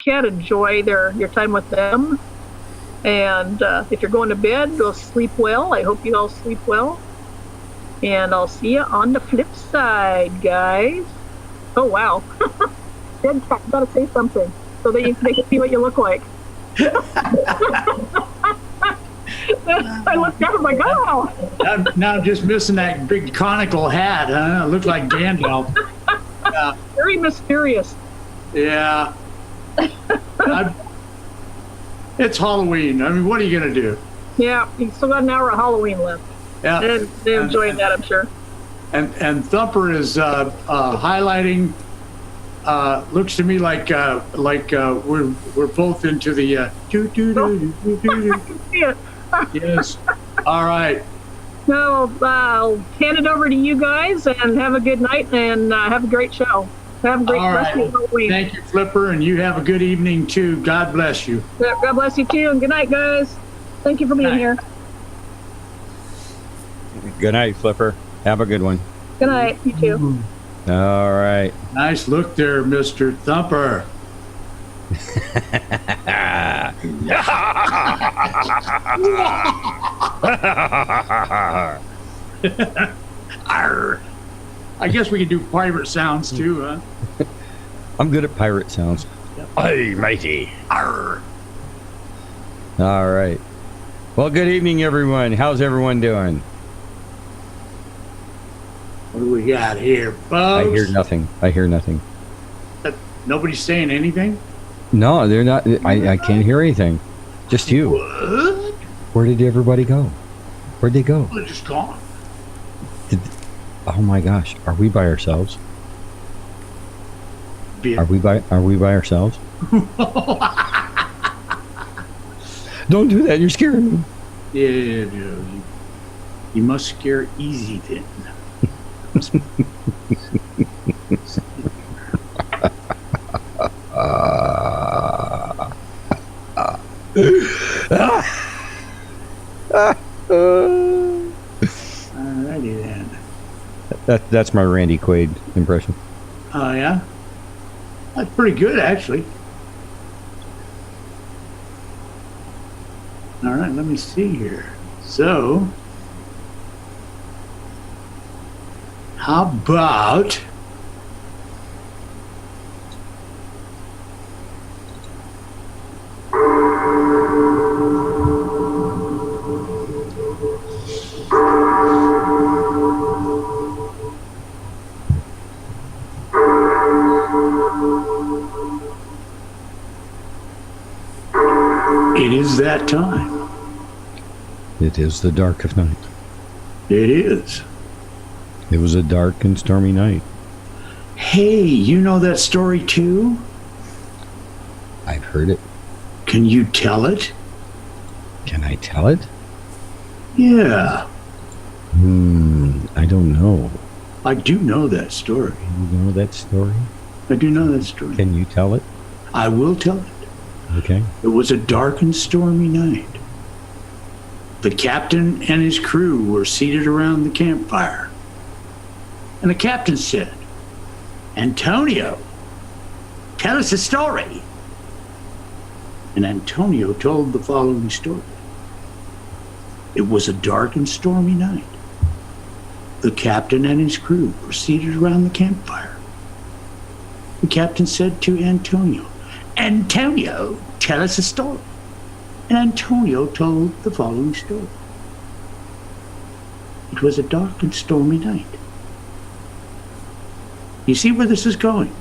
Deadcat. Enjoy your time with them. And if you're going to bed, go sleep well. I hope you all sleep well. And I'll see you on the flip side, guys. Oh, wow. Deadcat, gotta say something so that they can see what you look like. I looked up and I'm like, oh. I'm now just missing that big conical hat, huh? It looked like Gandalf. Very mysterious. Yeah. It's Halloween. I mean, what are you going to do? Yeah, you still got an hour of Halloween left. Yeah. They're enjoying that, I'm sure. And Thumper is highlighting. Looks to me like we're both into the Yes. All right. So I'll hand it over to you guys and have a good night and have a great show. Have a great rest of Halloween. Thank you, Flipper, and you have a good evening too. God bless you. Yeah, God bless you too, and good night, guys. Thank you for being here. Good night, Flipper. Have a good one. Good night. You too. All right. Nice look there, Mr. Thumper. Arr. I guess we can do pirate sounds too, huh? I'm good at pirate sounds. Hey, matey. Arr. All right. Well, good evening, everyone. How's everyone doing? What do we got here, folks? I hear nothing. I hear nothing. Nobody's saying anything? No, they're not. I can't hear anything. Just you. What? Where did everybody go? Where'd they go? They're just gone. Oh my gosh. Are we by ourselves? Are we by ourselves? Don't do that. You're scaring me. Yeah, you must scare easy then. Alrighty then. That's my Randy Quaid impression. Oh yeah? That's pretty good actually. Alright, let me see here. So how about it is that time. It is the dark of night. It is. It was a dark and stormy night. Hey, you know that story too? I've heard it. Can you tell it? Can I tell it? Yeah. I don't know. I do know that story. You know that story? I do know that story. Can you tell it? I will tell it. Okay. It was a dark and stormy night. The captain and his crew were seated around the campfire. And the captain said, "Antonio, tell us a story." And Antonio told the following story. It was a dark and stormy night. The captain and his crew were seated around the campfire. The captain said to Antonio, "Antonio, tell us a story." And Antonio told the following story. It was a dark and stormy night. You see where this is going?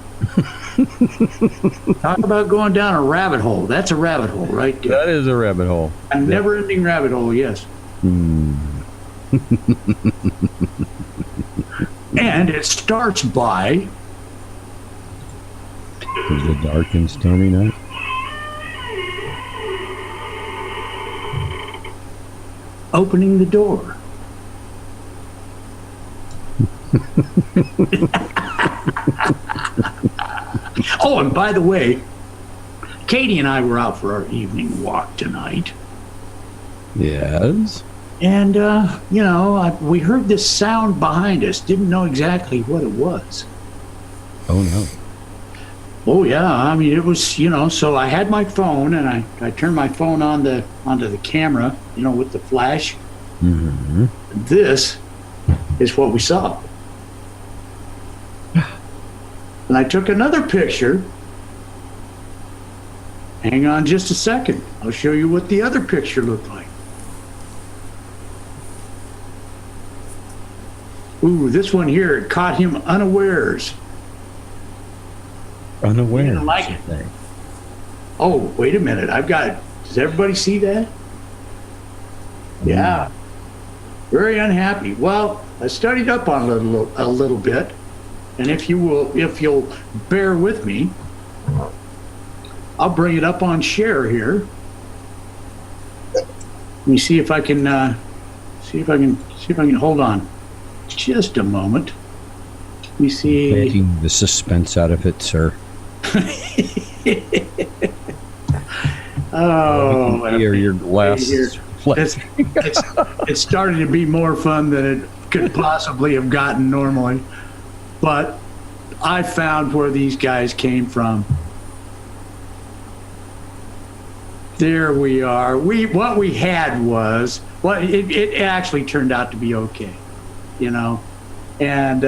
Talk about going down a rabbit hole. That's a rabbit hole right there. That is a rabbit hole. A never-ending rabbit hole, yes. And it starts by... It was a dark and stormy night. opening the door. Oh, and by the way, Katie and I were out for our evening walk tonight. Yes. And, we heard this sound behind us. Didn't know exactly what it was. Oh, no. Oh yeah, I mean it was, so I had my phone and I turned my phone onto the camera, with the flash. Mm-hmm. This is what we saw. And I took another picture. Hang on just a second. I'll show you what the other picture looked like. Ooh, this one here, it caught him unawares. Unaware. Didn't like it. Oh, wait a minute. Does everybody see that? Yeah. Very unhappy. Well, I studied up on it a little bit. And if you'll bear with me, I'll bring it up on share here. Let me see if I can hold on just a moment. Let me see. Taking the suspense out of it, sir. Oh, here your glasses. It's starting to be more fun than it could possibly have gotten normally. But I found where these guys came from. There we are. What we had was it actually turned out to be okay, and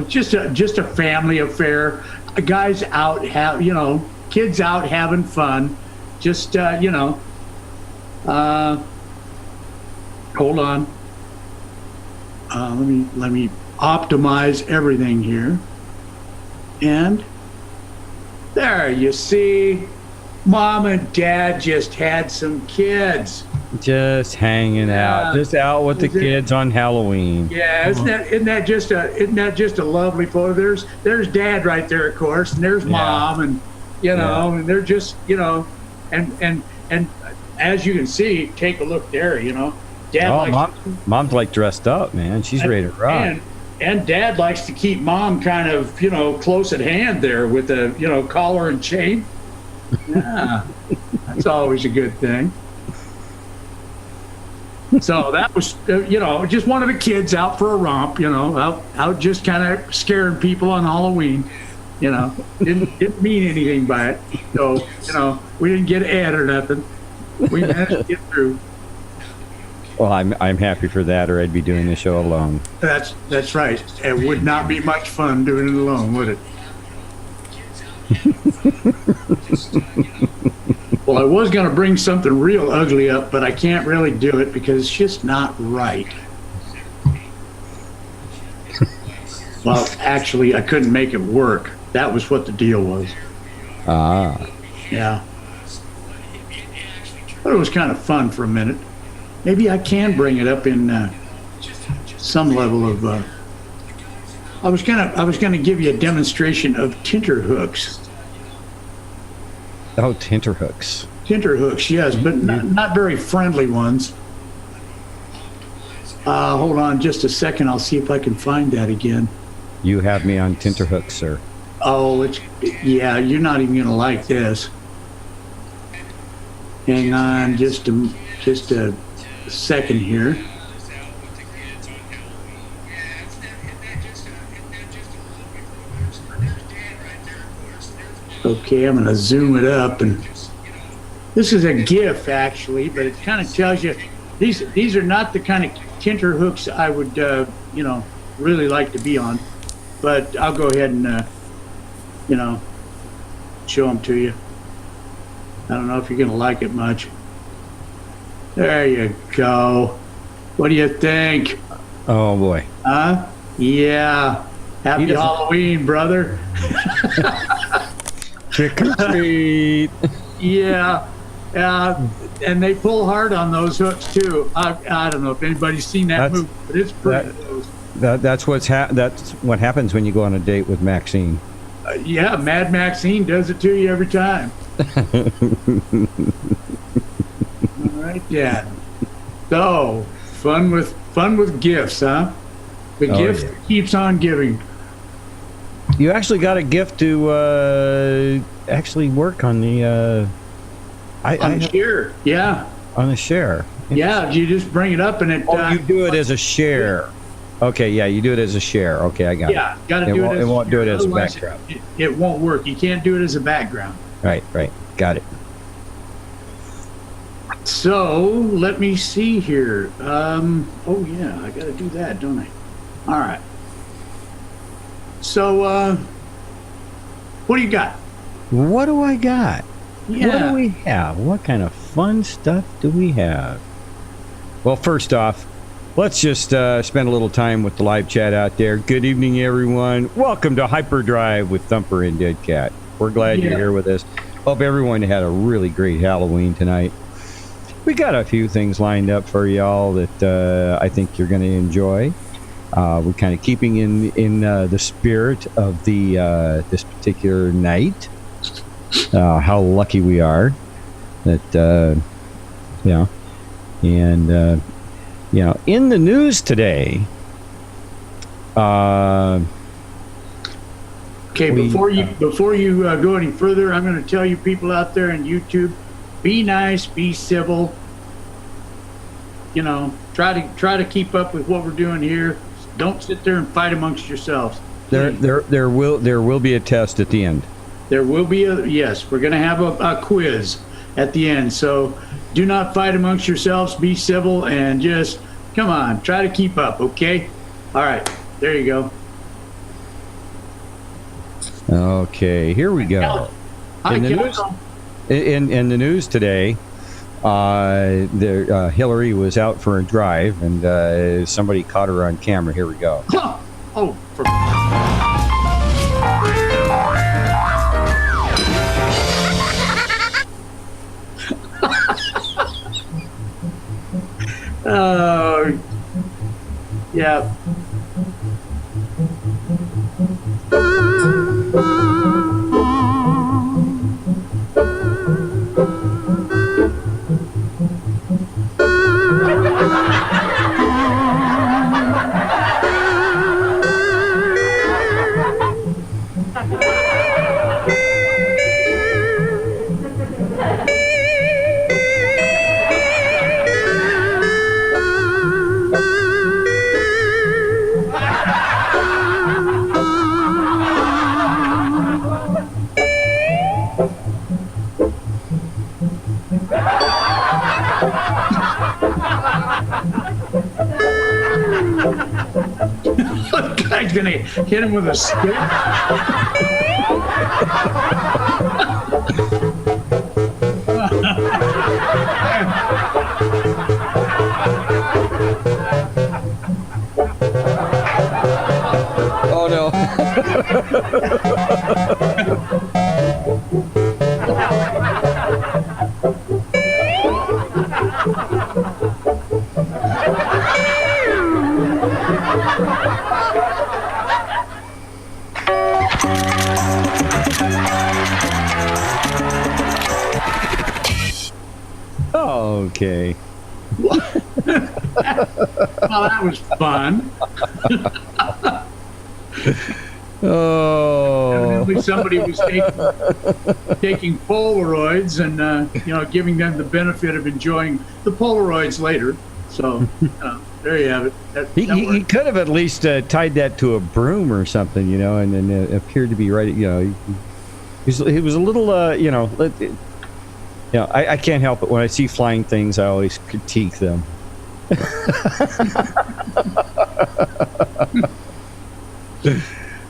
just a family affair. Guys out kids out having fun. Just hold on. Let me optimize everything here. And there you see, Mom and Dad just had some kids. Just hanging out, just out with the kids on Halloween. Yeah, isn't that just a lovely photo? There's Dad right there, of course, and there's Mom, and and they're just and as you can see, take a look there, Dad. Mom's like dressed up, man. She's ready to rock. And Dad likes to keep Mom kind of close at hand there with the collar and chain. Yeah, that's always a good thing. So that was, just one of the kids out for a romp, out just kind of scaring people on Halloween, didn't mean anything by it. So, we didn't get ad or nothing. We managed to get through. Well, I'm happy for that, or I'd be doing the show alone. That's right. It would not be much fun doing it alone, would it? Well, I was going to bring something real ugly up, but I can't really do it because it's just not right. Well, actually, I couldn't make it work. That was what the deal was. Ah. Yeah. But it was kind of fun for a minute. Maybe I can bring it up in some level of. I was gonna give you a demonstration of tenterhooks. Oh, tenterhooks. Tenterhooks, yes, but not very friendly ones. Hold on just a second. I'll see if I can find that again. You have me on tenterhooks, sir. Oh, yeah. You're not even gonna like this. Hang on, just a second here. Okay, I'm gonna zoom it up, and this is a GIF actually, but it kind of tells you these are not the kind of tenterhooks I would really like to be on, but I'll go ahead and show them to you. I don't know if you're gonna like it much. There you go. What do you think? Oh boy. Huh? Yeah. Happy Halloween, brother. Trick or treat. Yeah. And they pull hard on those hooks too. I don't know if anybody's seen that movie, but it's pretty close. That's what happens when you go on a date with Maxine. Yeah, Mad Maxine does it to you every time. All right, Dad. So fun with gifts, huh? The gift keeps on giving. You actually got a gift to actually work on the. On the share, yeah. On the share. Yeah, you just bring it up and it. You do it as a share. Okay, yeah, you do it as a share. Okay, I got Yeah, got to do it. It won't do it as a otherwise background. It won't work. You can't do it as a background. Right, got it. So let me see here. Oh yeah, I got to do that, don't I? All right. So, what do you got? What do I got? Yeah. What do we have? What kind of fun stuff do we have? Well, first off, let's just spend a little time with the live chat out there. Good evening, everyone. Welcome to Hyperdrive with Thumper and Deadcat. We're glad you're here with us. Hope everyone had a really great Halloween tonight. We got a few things lined up for y'all that I think you're going to enjoy. We're kind of keeping in the spirit of the this particular night. How lucky we are that and in the news today. Okay, before you go any further, I'm going to tell you people out there on YouTube, be nice, be civil. Try to keep up with what we're doing here. Don't sit there and fight amongst yourselves. There will be a test at the end. There will be yes. We're going to have a quiz at the end. So do not fight amongst yourselves. Be civil and just come on. Try to keep up. Okay. All right. There you go. Okay, here we go. In the news today, Hillary was out for a drive, and somebody caught her on camera. Here we go. Oh, yeah. The guy's gonna hit him with a stick. Oh no. Okay. Well, that was fun. Oh. Evidently somebody was taking Polaroids and giving them the benefit of enjoying the Polaroids later. So there you have it. He could have at least tied that to a broom or something, and then it appeared to be right. He was a little, I can't help it. When I see flying things, I always critique them.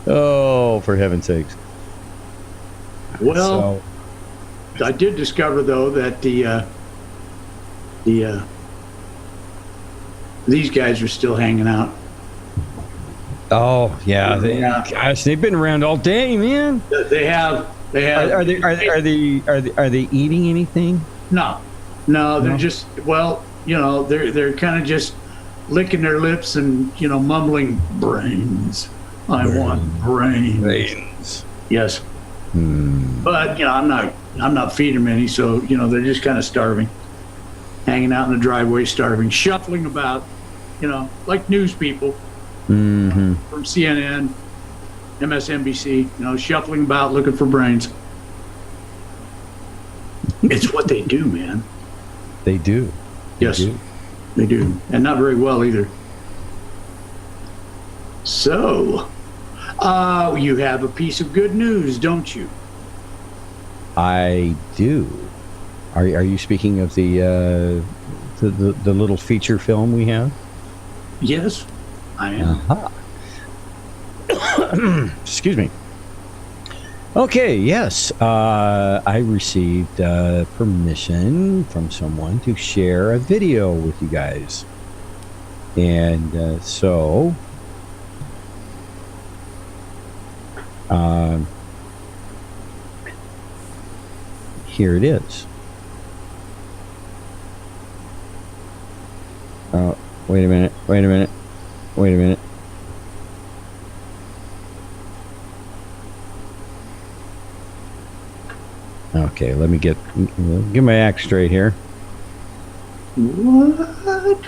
Oh, for heaven's sakes. Well, I did discover, though, that these guys are still hanging out. Oh, yeah. Gosh, they've been around all day, man. They have. Are they eating anything? No, they're just, they're kind of just licking their lips and, mumbling brains. I want brains. Yes. But, I'm not feeding them any. So, they're just kind of starving, hanging out in the driveway, starving, shuffling about, like news people from CNN, MSNBC, shuffling about looking for brains. It's what they do, man. They do. Yes, they do. And not very well either. So, you have a piece of good news, don't you? I do. Are you speaking of the little feature film we have? Yes, I am. Excuse me. Okay, yes. I received permission from someone to share a video with you guys. And so here it is. Oh, wait a minute. Okay, let me get my act straight here. What?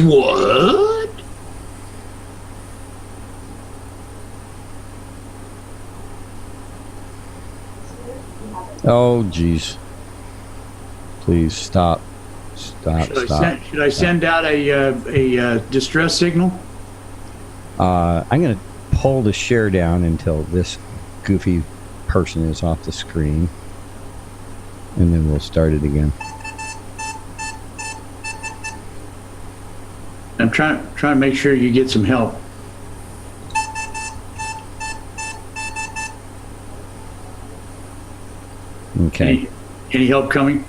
What? Oh, geez. Please stop. Should I send out a distress signal? I'm going to pull the share down until this goofy person is off the screen, and then we'll start it again. I'm trying to make sure you get some help. Okay. Any help coming?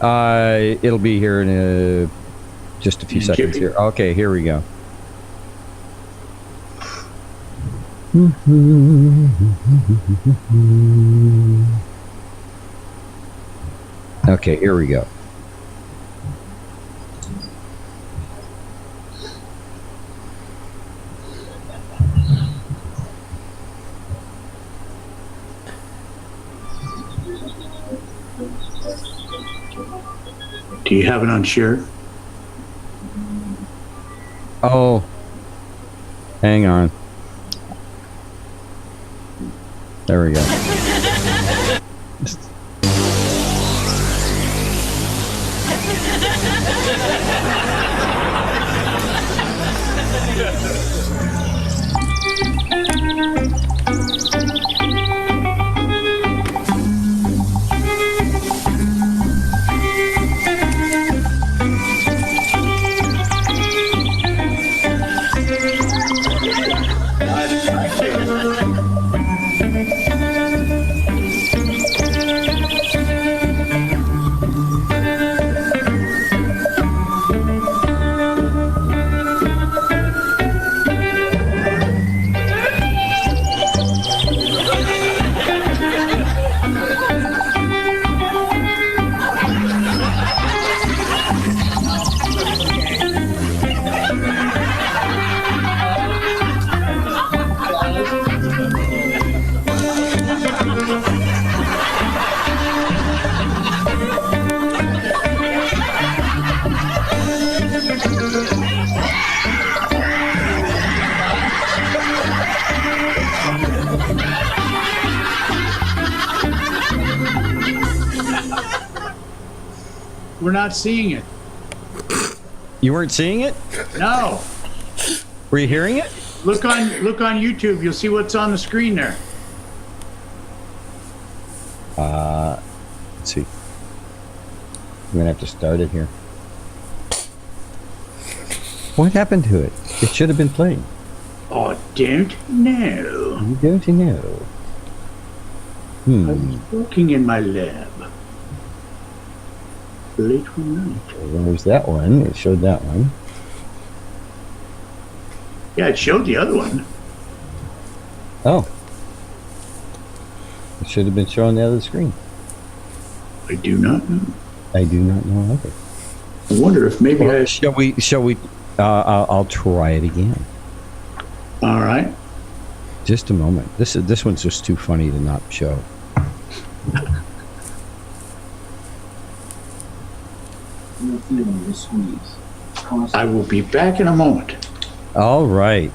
It'll be here in just a few seconds here. Okay, here we go. Okay, here we go. Do you have it on share? Oh, hang on. There we go. We're not seeing it. You weren't seeing it? No. Were you hearing it? Look on YouTube. You'll see what's on the screen there. Let's see. I'm gonna have to start it here. What happened to it? It should have been playing. Oh, don't know. You don't know. I was working in my lab late one night. Well, there's that one. It showed that one. Yeah, it showed the other one. Oh. It should have been showing the other screen. I do not know. I do not know either. I wonder if maybe Well, shall we I'll try it again. All right. Just a moment. This one's just too funny to not show. I will be back in a moment. All right.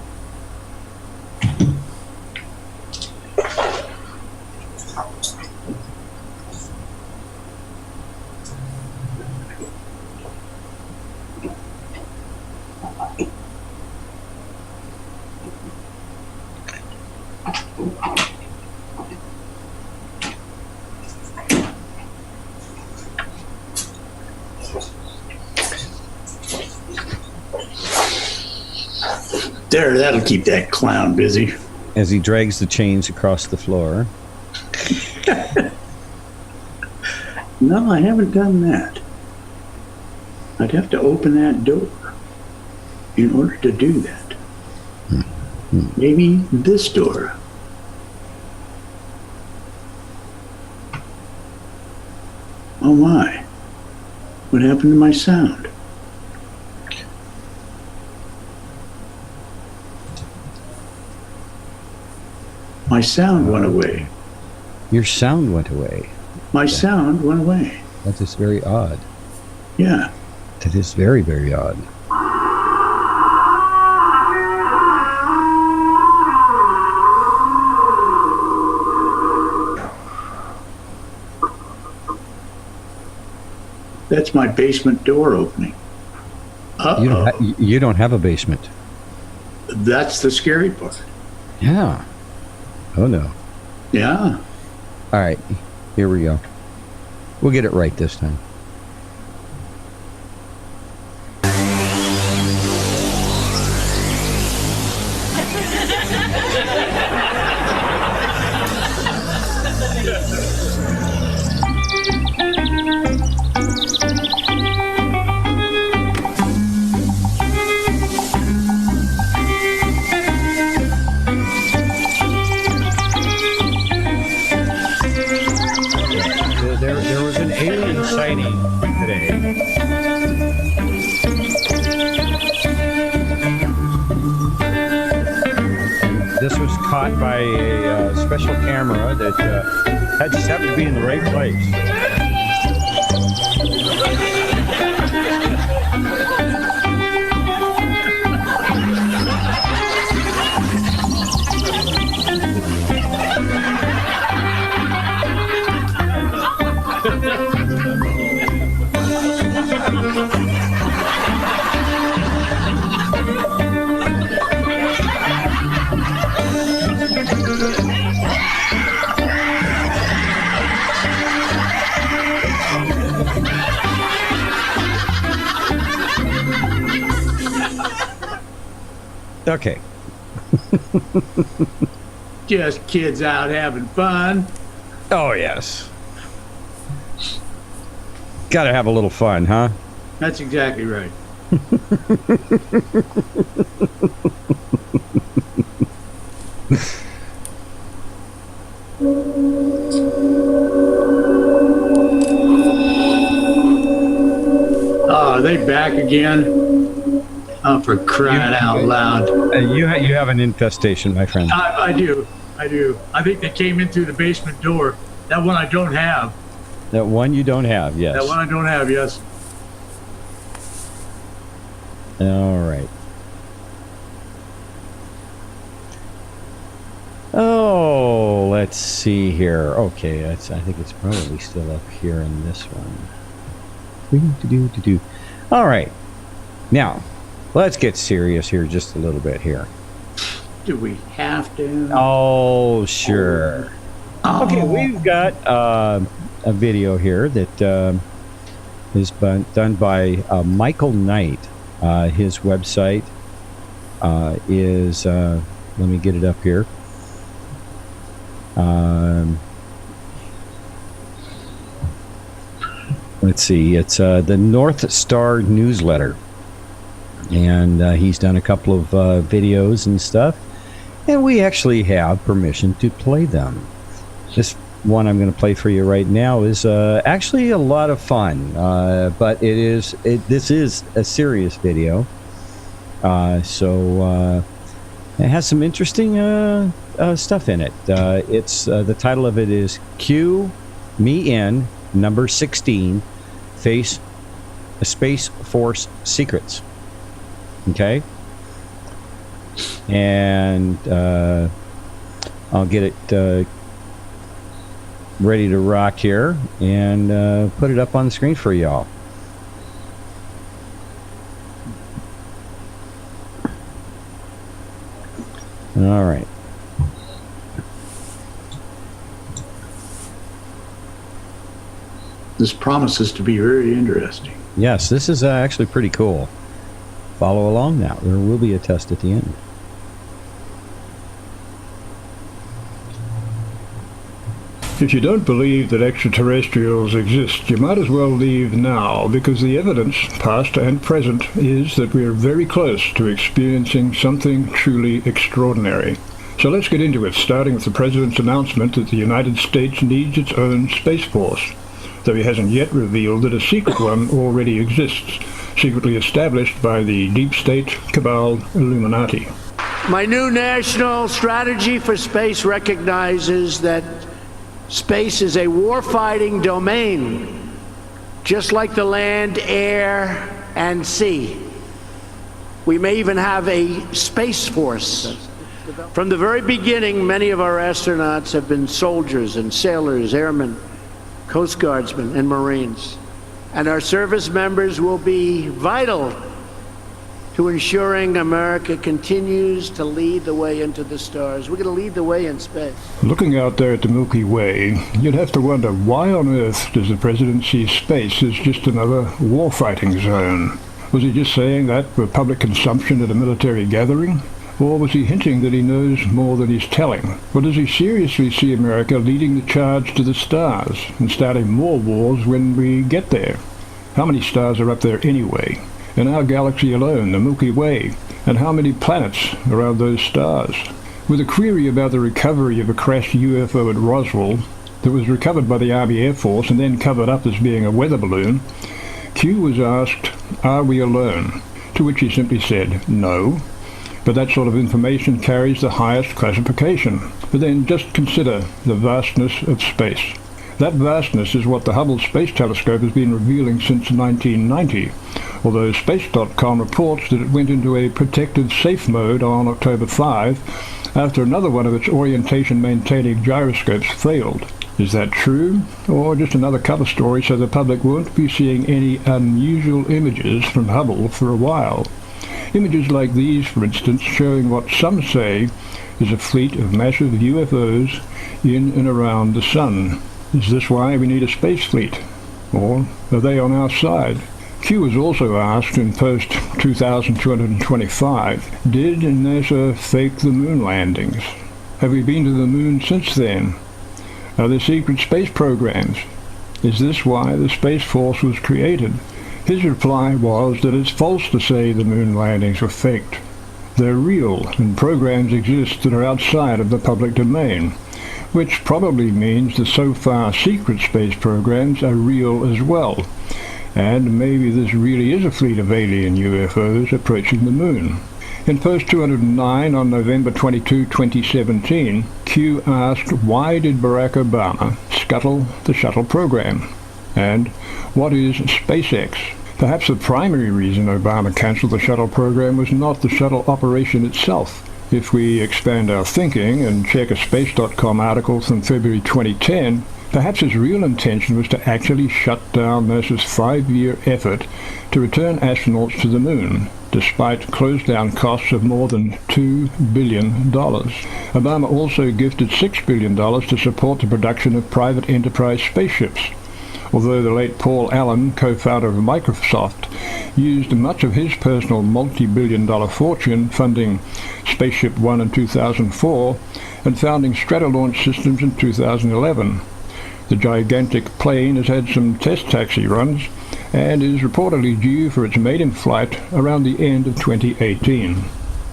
There, that'll keep that clown busy. As he drags the chains across the floor. No, I haven't done that. I'd have to open that door in order to do that. Maybe this door. Oh my. What happened to my sound? My sound went away. Your sound went away. My sound went away. That is very odd. Yeah. That is very, very odd. That's my basement door opening. You don't have a basement. That's the scary part. Yeah. Oh no. Yeah. All right. Here we go. We'll get it right this time. There was an alien sighting today. This was caught by a special camera that had just happened to be in the right place. Okay. Just kids out having fun. Oh, yes. Gotta have a little fun, huh? That's exactly right. Oh, are they back again? Oh, for crying out loud. You have an infestation, my friend. I do. I think they came in through the basement door. That one I don't have. That one you don't have, yes. That one I don't have, yes. All right. Oh, let's see here. Okay, I think it's probably still up here in this one. All right. Now, let's get serious here just a little bit here. Do we have to? Oh, sure. Oh. Okay, we've got a video here that is done by Michael Knight. His website is, let me get it up here. Let's see, it's the North Star newsletter. And he's done a couple of videos and stuff. And we actually have permission to play them. This one I'm going to play for you right now is actually a lot of fun. But this is a serious video. So it has some interesting stuff in it. It's the title of it is Q Me In Number 16 Face Space Force Secrets. Okay, and I'll get it ready to rock here and put it up on the screen for y'all. All right. This promises to be very interesting. Yes, this is actually pretty cool. Follow along now. There will be a test at the end. If you don't believe that extraterrestrials exist, you might as well leave now, because the evidence, past and present, is that we are very close to experiencing something truly extraordinary. So let's get into it, starting with the President's announcement that the United States needs its own Space Force, though he hasn't yet revealed that a secret one already exists, secretly established by the deep state cabal Illuminati. My new national strategy for space recognizes that space is a warfighting domain, just like the land, air, and sea. We may even have a space force. From the very beginning, many of our astronauts have been soldiers and sailors, airmen, Coast Guardsmen, and Marines. And our service members will be vital to ensuring America continues to lead the way into the stars. We're going to lead the way in space. Looking out there at the Milky Way, you'd have to wonder, why on earth does the President see space as just another warfighting zone? Was he just saying that for public consumption at a military gathering? Or was he hinting that he knows more than he's telling? Or does he seriously see America leading the charge to the stars and starting more wars when we get there? How many stars are up there anyway? In our galaxy alone, the Milky Way, and how many planets around those stars? With a query about the recovery of a crashed UFO at Roswell that was recovered by the Army Air Force and then covered up as being a weather balloon, Q was asked, "Are we alone?" To which he simply said, "No." But that sort of information carries the highest classification. But then just consider the vastness of space. That vastness is what the Hubble Space Telescope has been revealing since 1990, although Space.com reports that it went into a protective safe mode on October 5 after another one of its orientation-maintaining gyroscopes failed. Is that true, or just another cover story so the public won't be seeing any unusual images from Hubble for a while? Images like these, for instance, showing what some say is a fleet of massive UFOs in and around the Sun. Is this why we need a space fleet? Or are they on our side? Q was also asked in post 2225, did NASA fake the moon landings? Have we been to the moon since then? Are there secret space programs? Is this why the Space Force was created? His reply was that it's false to say the moon landings were faked. They're real, and programs exist that are outside of the public domain, which probably means the so far secret space programs are real as well. And maybe this really is a fleet of alien UFOs approaching the moon. In post 209 on November 22, 2017, Q asked, why did Barack Obama scuttle the shuttle program? And what is SpaceX? Perhaps the primary reason Obama cancelled the shuttle program was not the shuttle operation itself. If we expand our thinking and check a Space.com article from February 2010, perhaps his real intention was to actually shut down NASA's 5-year effort to return astronauts to the moon, despite closed-down costs of more than $2 billion. Obama also gifted $6 billion to support the production of private enterprise spaceships, although the late Paul Allen, co-founder of Microsoft, used much of his personal multi-billion-dollar fortune funding Spaceship One in 2004 and founding Stratolaunch Systems in 2011. The gigantic plane has had some test taxi runs and is reportedly due for its maiden flight around the end of 2018.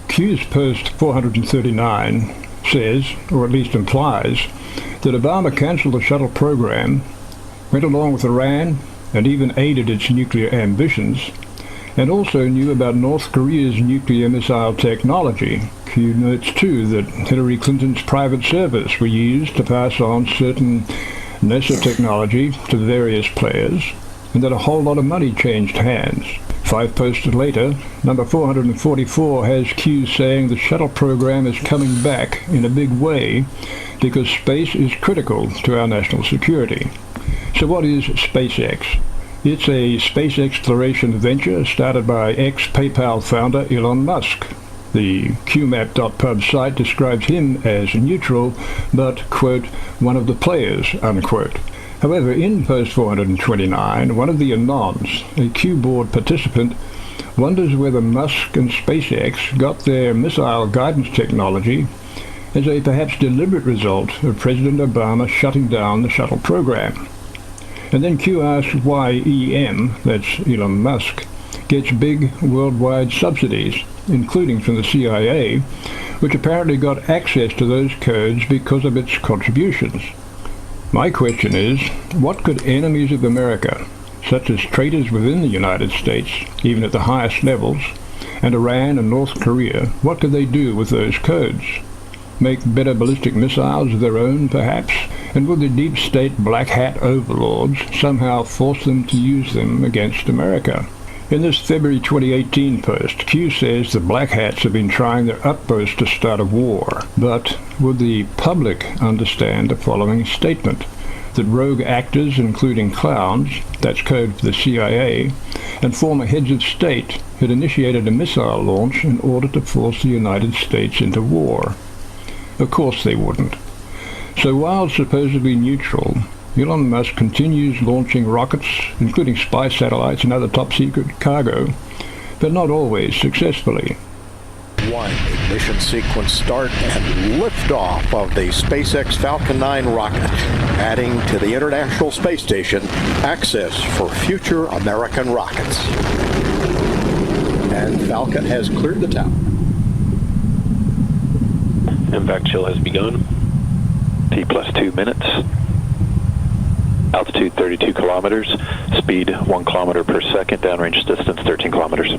Q's post 439 says, or at least implies, that Obama cancelled the shuttle program, went along with Iran, and even aided its nuclear ambitions, and also knew about North Korea's nuclear missile technology. Q notes too that Hillary Clinton's private servers were used to pass on certain NASA technology to various players, and that a whole lot of money changed hands. 5 posts later, number 444 has Q saying the shuttle program is coming back in a big way because space is critical to our national security. So what is SpaceX? It's a space exploration venture started by ex-PayPal founder Elon Musk. The QMap.pub site describes him as neutral, but, quote, one of the players, unquote. However, in post 429, one of the Anons, a Q-board participant, wonders whether Musk and SpaceX got their missile guidance technology as a perhaps deliberate result of President Obama shutting down the shuttle program. And then Q asks why EM, that's Elon Musk, gets big worldwide subsidies, including from the CIA, which apparently got access to those codes because of its contributions. My question is, what could enemies of America, such as traitors within the United States, even at the highest levels, and Iran and North Korea, what could they do with those codes? Make better ballistic missiles of their own, perhaps? And would the deep state black hat overlords somehow force them to use them against America? In this February 2018 post, Q says the Black Hats have been trying their utmost to start a war, but would the public understand the following statement? That rogue actors, including clowns, that's code for the CIA, and former heads of state had initiated a missile launch in order to force the United States into war. Of course they wouldn't. So while supposedly neutral, Elon Musk continues launching rockets, including spy satellites and other top-secret cargo, but not always successfully. One ignition sequence start and liftoff of the SpaceX Falcon 9 rocket, adding to the International Space Station access for future American rockets. And Falcon has cleared the tower. Impact chill has begun. T plus 2 minutes. Altitude 32 kilometers. Speed 1 kilometer per second. Downrange distance 13 kilometers.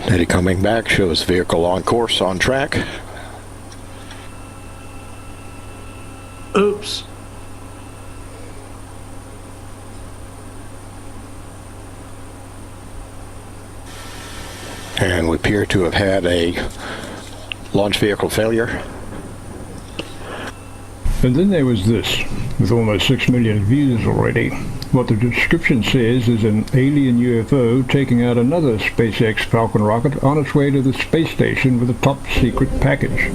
Data coming back shows vehicle on course, on track. Oops. And we appear to have had a launch vehicle failure. And then there was this, with almost 6 million views already. What the description says is an alien UFO taking out another SpaceX Falcon rocket on its way to the space station with a top secret package.